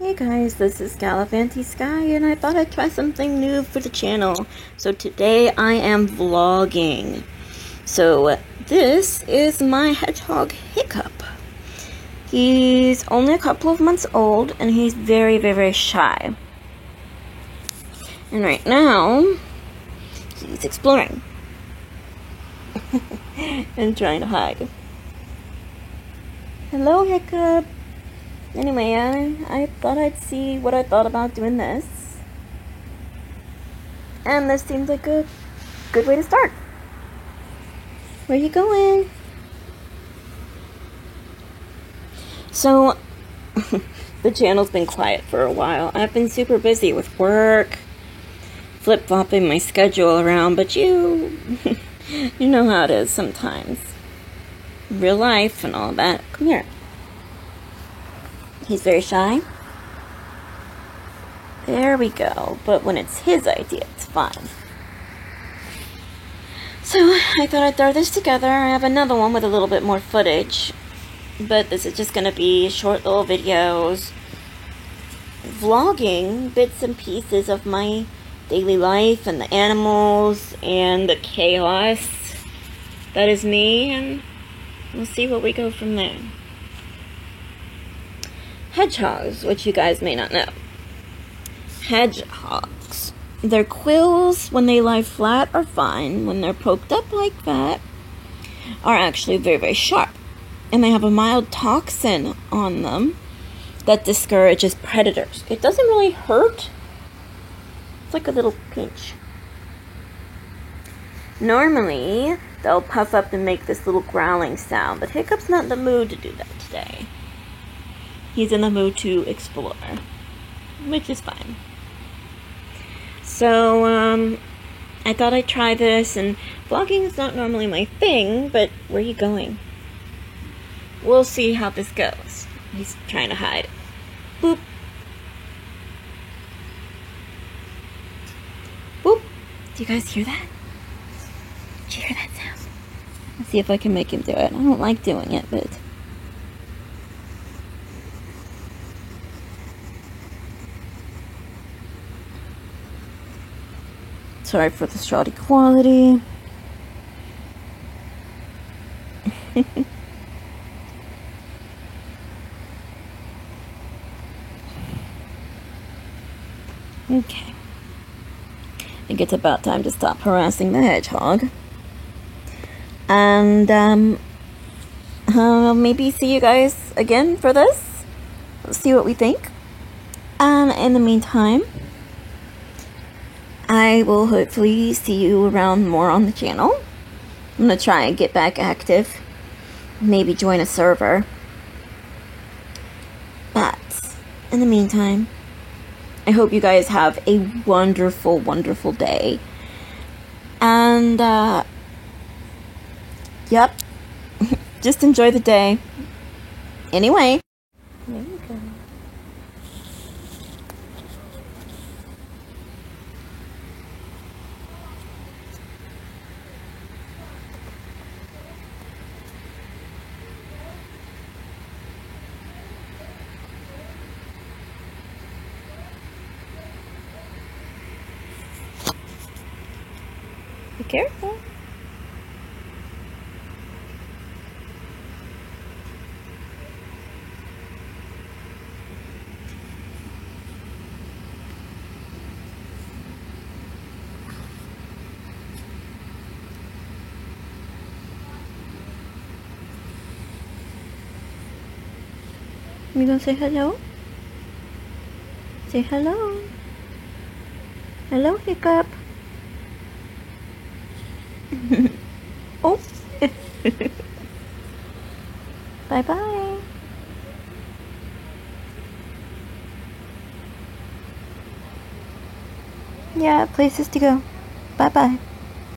Hey guys, this is Galavanti Sky, and I thought I'd try something new for the channel. So today I am vlogging. So this is my hedgehog Hiccup. He's only a couple of months old, and he's very, very, very shy. And right now, he's exploring. and trying to hide. Hello, Hiccup. Anyway, I thought I'd see what I thought about doing this. And this seems like a good way to start. Where you going? So, the channel's been quiet for a while. I've been super busy with work, flip-flopping my schedule around, but you know how it is sometimes. Real life and all that. Come here. He's very shy. There we go. But when it's his idea, it's fine. So, I thought I'd throw this together. I have another one with a little bit more footage. But this is just going to be short little videos. Vlogging bits and pieces of my daily life and the animals and the chaos that is me. And we'll see where we go from there. Hedgehogs, which you guys may not know. Hedgehogs. Their quills, when they lie flat, are fine. When they're poked up like that, are actually very, very sharp. And they have a mild toxin on them that discourages predators. It doesn't really hurt. It's like a little pinch. Normally, they'll puff up and make this little growling sound, but Hiccup's not in the mood to do that today. He's in the mood to explore, which is fine. So, I thought I'd try this, and vlogging is not normally my thing, but where are you going? We'll see how this goes. He's trying to hide. Boop. Boop. Do you guys hear that? Did you hear that sound? Let's see if I can make him do it. I don't like doing it, but... Sorry for the shoddy quality. Okay. I think it's about time to stop harassing the hedgehog. And, maybe see you guys again for this. Let's see what we think. And in the meantime, I will hopefully see you around more on the channel. I'm going to try and get back active. Maybe join a server. But, in the meantime, I hope you guys have a wonderful, wonderful day. And, yep. Just enjoy the day. Anyway. There you go. Be careful. You gonna say hello? Say hello. Hello, Hiccup. Oh. Bye-bye. Yeah, places to go. Bye-bye.